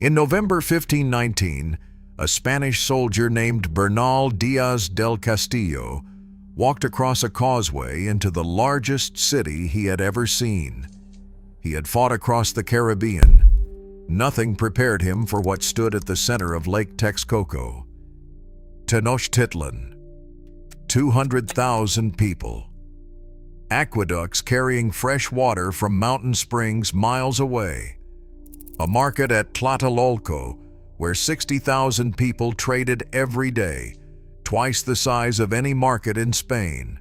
In November 1519, a Spanish soldier named Bernal Diaz del Castillo walked across a causeway into the largest city he had ever seen. He had fought across the Caribbean. Nothing prepared him for what stood at the center of Lake Texcoco. Tenochtitlan. 200,000 people. Aqueducts carrying fresh water from mountain springs miles away. A market at Tlatelolco where 60,000 people traded every day, twice the size of any market in Spain.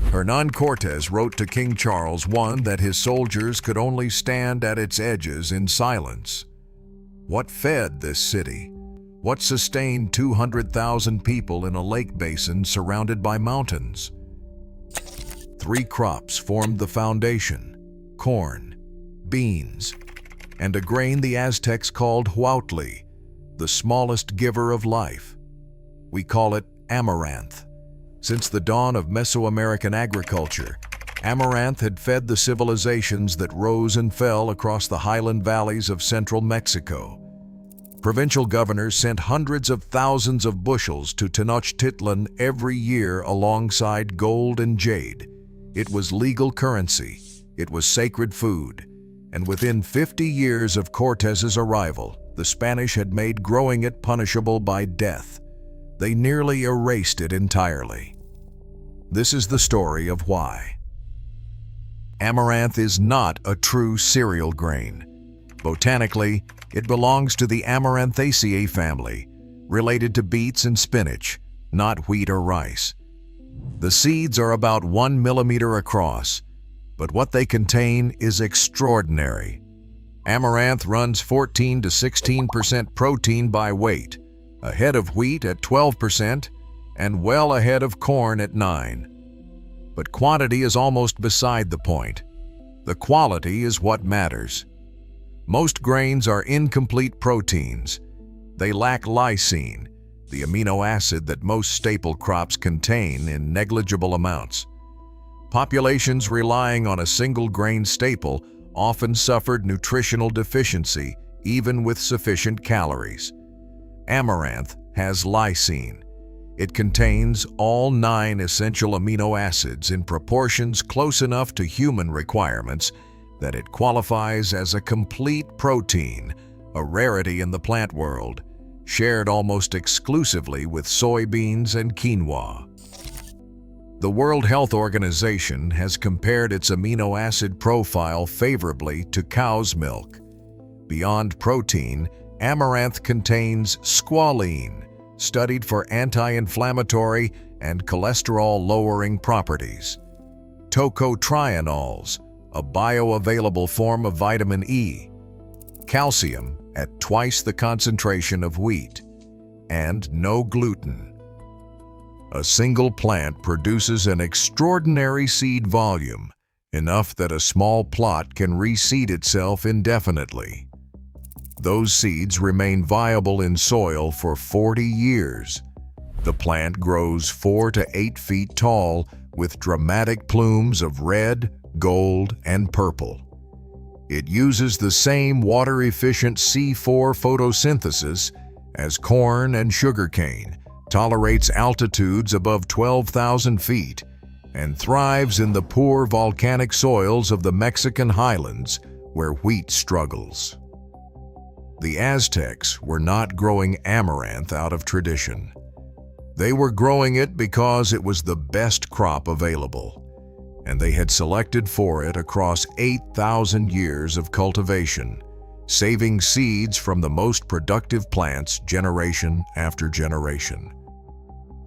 Hernán Cortés wrote to King Charles I that his soldiers could only stand at its edges in silence. What fed this city? What sustained 200,000 people in a lake basin surrounded by mountains? 3 crops formed the foundation: corn, beans, and a grain the Aztecs called huauhtli, the smallest giver of life. We call it Amaranth. Since the dawn of Mesoamerican agriculture, Amaranth had fed the civilizations that rose and fell across the highland valleys of central Mexico. Provincial governors sent hundreds of thousands of bushels to Tenochtitlan every year alongside gold and jade. It was legal currency. It was sacred food. And within 50 years of Cortés's arrival, the Spanish had made growing it punishable by death. They nearly erased it entirely. This is the story of why. Amaranth is not a true cereal grain. Botanically, it belongs to the Amaranthaceae family, related to beets and spinach, not wheat or rice. The seeds are about 1 millimeter across, but what they contain is extraordinary. Amaranth runs 14 to 16% protein by weight, ahead of wheat at 12% and well ahead of corn at 9%. But quantity is almost beside the point. The quality is what matters. Most grains are incomplete proteins. They lack lysine, the amino acid that most staple crops contain in negligible amounts. Populations relying on a single grain staple often suffered nutritional deficiency even with sufficient calories. Amaranth has lysine. It contains all 9 essential amino acids in proportions close enough to human requirements that it qualifies as a complete protein, a rarity in the plant world, shared almost exclusively with soybeans and quinoa. The World Health Organization has compared its amino acid profile favorably to cow's milk. Beyond protein, amaranth contains squalene, studied for anti-inflammatory and cholesterol-lowering properties. Tocotrienols, a bioavailable form of vitamin E. Calcium at twice the concentration of wheat. And no gluten. A single plant produces an extraordinary seed volume, enough that a small plot can reseed itself indefinitely. Those seeds remain viable in soil for 40 years. The plant grows 4 to 8 feet tall with dramatic plumes of red, gold, and purple. It uses the same water-efficient C4 photosynthesis as corn and sugarcane, tolerates altitudes above 12,000 feet, and thrives in the poor volcanic soils of the Mexican highlands where wheat struggles. The Aztecs were not growing amaranth out of tradition. They were growing it because it was the best crop available, and they had selected for it across 8,000 years of cultivation, saving seeds from the most productive plants generation after generation.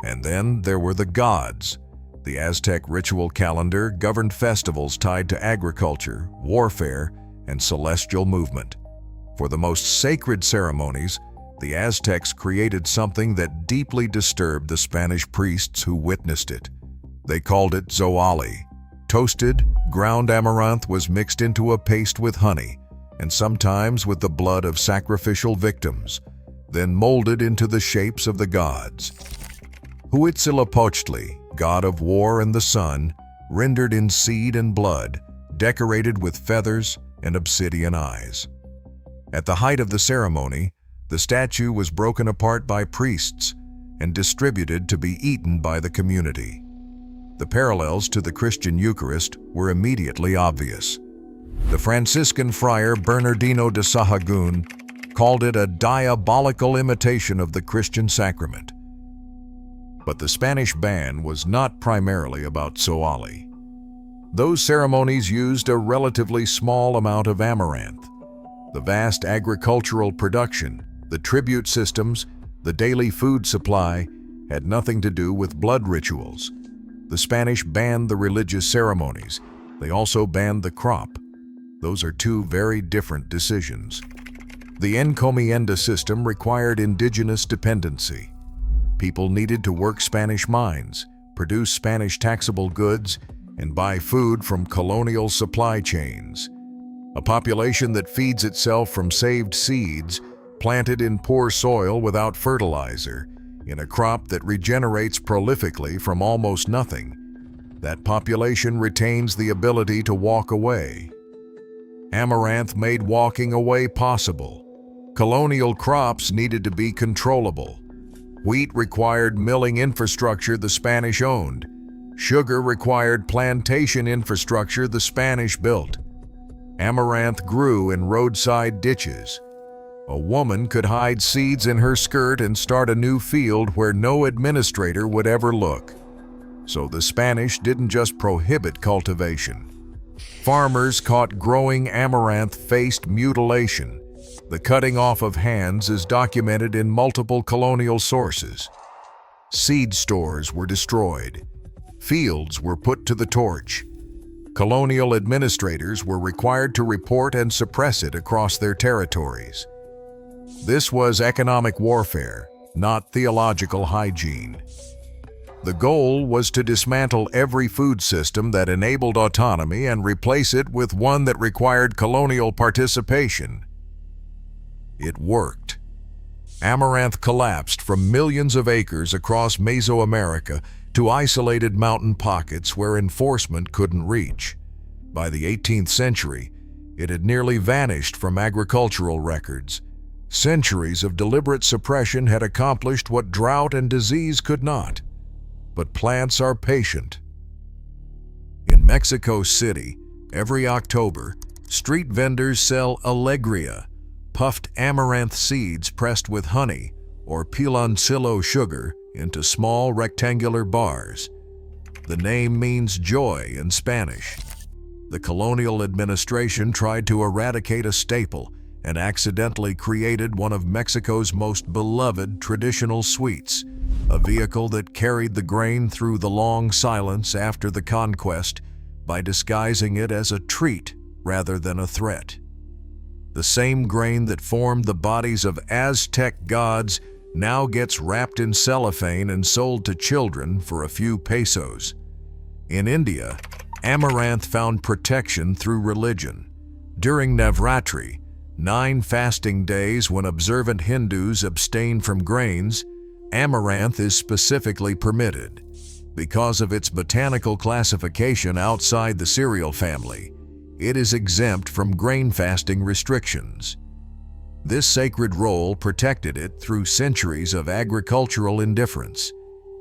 And then there were the gods. The Aztec ritual calendar governed festivals tied to agriculture, warfare, and celestial movement. For the most sacred ceremonies, the Aztecs created something that deeply disturbed the Spanish priests who witnessed it. They called it huauhtli. Toasted, ground amaranth was mixed into a paste with honey, and sometimes with the blood of sacrificial victims, then molded into the shapes of the gods. Huitzilopochtli, god of war and the sun, rendered in seed and blood, decorated with feathers and obsidian eyes. At the height of the ceremony, the statue was broken apart by priests and distributed to be eaten by the community. The parallels to the Christian Eucharist were immediately obvious. The Franciscan friar Bernardino de Sahagún called it a diabolical imitation of the Christian sacrament. But the Spanish ban was not primarily about huauhtli. Those ceremonies used a relatively small amount of amaranth. The vast agricultural production, the tribute systems, the daily food supply had nothing to do with blood rituals. The Spanish banned the religious ceremonies. They also banned the crop. Those are two very different decisions. The encomienda system required indigenous dependency. People needed to work Spanish mines, produce Spanish taxable goods, and buy food from colonial supply chains. A population that feeds itself from saved seeds, planted in poor soil without fertilizer, in a crop that regenerates prolifically from almost nothing. That population retains the ability to walk away. Amaranth made walking away possible. Colonial crops needed to be controllable. Wheat required milling infrastructure the Spanish owned. Sugar required plantation infrastructure the Spanish built. Amaranth grew in roadside ditches. A woman could hide seeds in her skirt and start a new field where no administrator would ever look. So the Spanish didn't just prohibit cultivation. Farmers caught growing amaranth faced mutilation. The cutting off of hands is documented in multiple colonial sources. Seed stores were destroyed. Fields were put to the torch. Colonial administrators were required to report and suppress it across their territories. This was economic warfare, not theological hygiene. The goal was to dismantle every food system that enabled autonomy and replace it with one that required colonial participation. It worked. Amaranth collapsed from millions of acres across Mesoamerica to isolated mountain pockets where enforcement couldn't reach. By the 18th century, it had nearly vanished from agricultural records. Centuries of deliberate suppression had accomplished what drought and disease could not. But plants are patient. In Mexico City, every October, street vendors sell alegria, puffed amaranth seeds pressed with honey or piloncillo sugar into small rectangular bars. The name means joy in Spanish. The colonial administration tried to eradicate a staple and accidentally created one of Mexico's most beloved traditional sweets, a vehicle that carried the grain through the long silence after the conquest by disguising it as a treat rather than a threat. The same grain that formed the bodies of Aztec gods now gets wrapped in cellophane and sold to children for a few pesos. In India, amaranth found protection through religion. During Navratri, 9 fasting days when observant Hindus abstain from grains, amaranth is specifically permitted. Because of its botanical classification outside the cereal family, it is exempt from grain fasting restrictions. This sacred role protected it through centuries of agricultural indifference.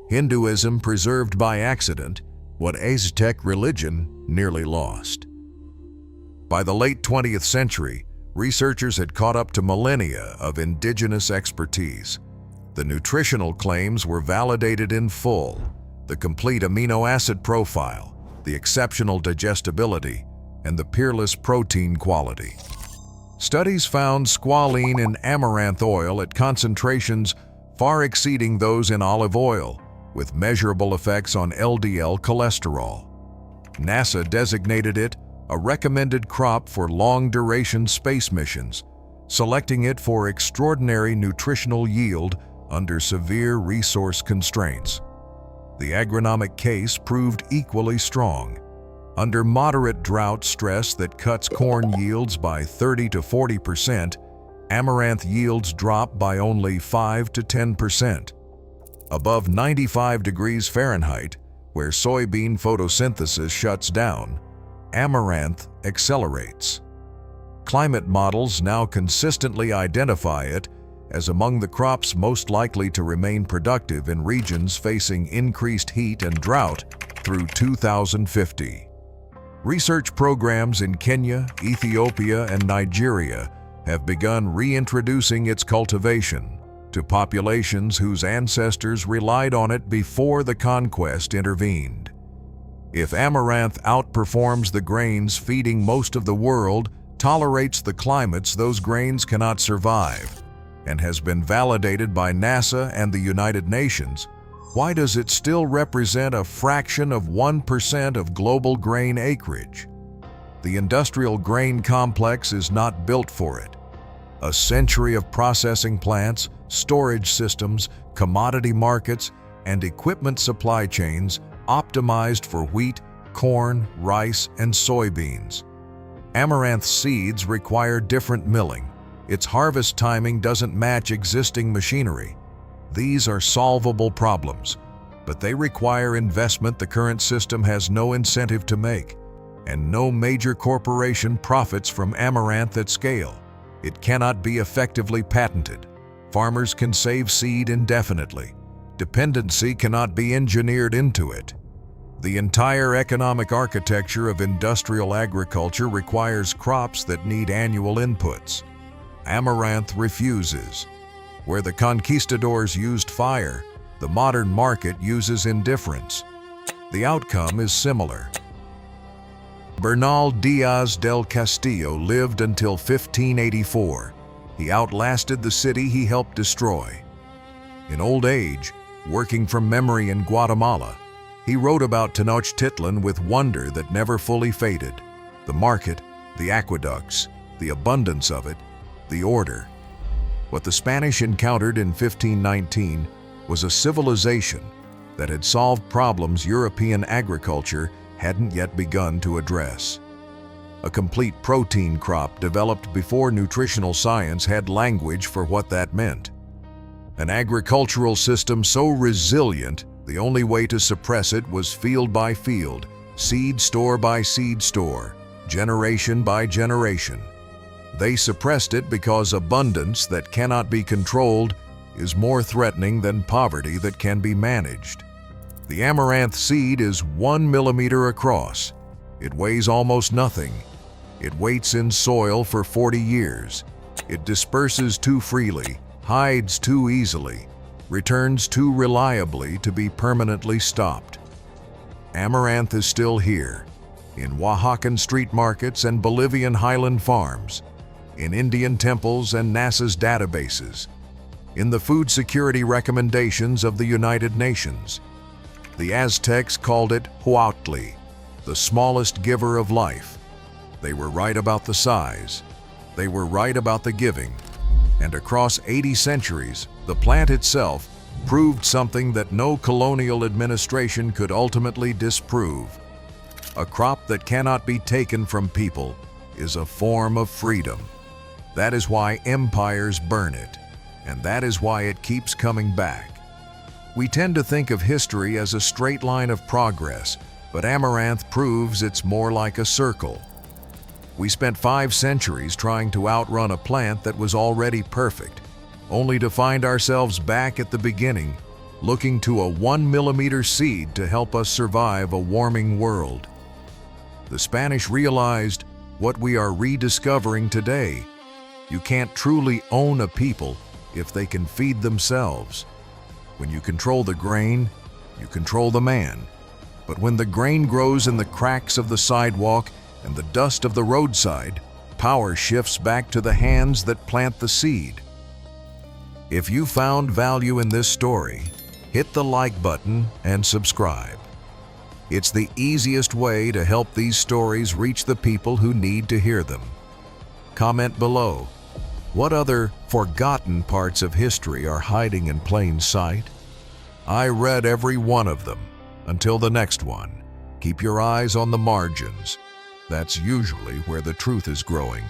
Hinduism preserved by accident what Aztec religion nearly lost. By the late 20th century, researchers had caught up to millennia of indigenous expertise. The nutritional claims were validated in full: the complete amino acid profile, the exceptional digestibility, and the peerless protein quality. Studies found squalene in amaranth oil at concentrations far exceeding those in olive oil, with measurable effects on LDL cholesterol. NASA designated it a recommended crop for long-duration space missions, selecting it for extraordinary nutritional yield under severe resource constraints. The agronomic case proved equally strong. Under moderate drought stress that cuts corn yields by 30 to 40%, amaranth yields drop by only 5 to 10%. Above 95 degrees Fahrenheit, where soybean photosynthesis shuts down, amaranth accelerates. Climate models now consistently identify it as among the crops most likely to remain productive in regions facing increased heat and drought through 2050. Research programs in Kenya, Ethiopia, and Nigeria have begun reintroducing its cultivation to populations whose ancestors relied on it before the conquest intervened. If amaranth outperforms the grains feeding most of the world, tolerates the climates those grains cannot survive, and has been validated by NASA and the United Nations, why does it still represent a fraction of 1% of global grain acreage? The industrial grain complex is not built for it. A century of processing plants, storage systems, commodity markets, and equipment supply chains optimized for wheat, corn, rice, and soybeans. Amaranth seeds require different milling. Its harvest timing doesn't match existing machinery. These are solvable problems, but they require investment the current system has no incentive to make, and no major corporation profits from amaranth at scale. It cannot be effectively patented. Farmers can save seed indefinitely. Dependency cannot be engineered into it. The entire economic architecture of industrial agriculture requires crops that need annual inputs. Amaranth refuses. Where the conquistadors used fire, the modern market uses indifference. The outcome is similar. Bernal Diaz del Castillo lived until 1584. He outlasted the city he helped destroy. In old age, working from memory in Guatemala, he wrote about Tenochtitlan with wonder that never fully faded. The market, the aqueducts, the abundance of it, the order. What the Spanish encountered in 1519 was a civilization that had solved problems European agriculture hadn't yet begun to address. A complete protein crop developed before nutritional science had language for what that meant. An agricultural system so resilient, the only way to suppress it was field by field, seed store by seed store, generation by generation. They suppressed it because abundance that cannot be controlled is more threatening than poverty that can be managed. The amaranth seed is 1 millimeter across. It weighs almost nothing. It waits in soil for 40 years. It disperses too freely, hides too easily, returns too reliably to be permanently stopped. Amaranth is still here, in Oaxacan street markets and Bolivian highland farms, in Indian temples and NASA's databases, in the food security recommendations of the United Nations. The Aztecs called it huauhtli, the smallest giver of life. They were right about the size. They were right about the giving. And across 80 centuries, the plant itself proved something that no colonial administration could ultimately disprove. A crop that cannot be taken from people is a form of freedom. That is why empires burn it, and that is why it keeps coming back. We tend to think of history as a straight line of progress, but amaranth proves it's more like a circle. We spent 5 centuries trying to outrun a plant that was already perfect, only to find ourselves back at the beginning, looking to a 1 millimeter seed to help us survive a warming world. The Spanish realized what we are rediscovering today. You can't truly own a people if they can feed themselves. When you control the grain, you control the man. But when the grain grows in the cracks of the sidewalk and the dust of the roadside, power shifts back to the hands that plant the seed. If you found value in this story, hit the like button and subscribe. It's the easiest way to help these stories reach the people who need to hear them. Comment below. What other forgotten parts of history are hiding in plain sight? I read every one of them. Until the next one, keep your eyes on the margins. That's usually where the truth is growing.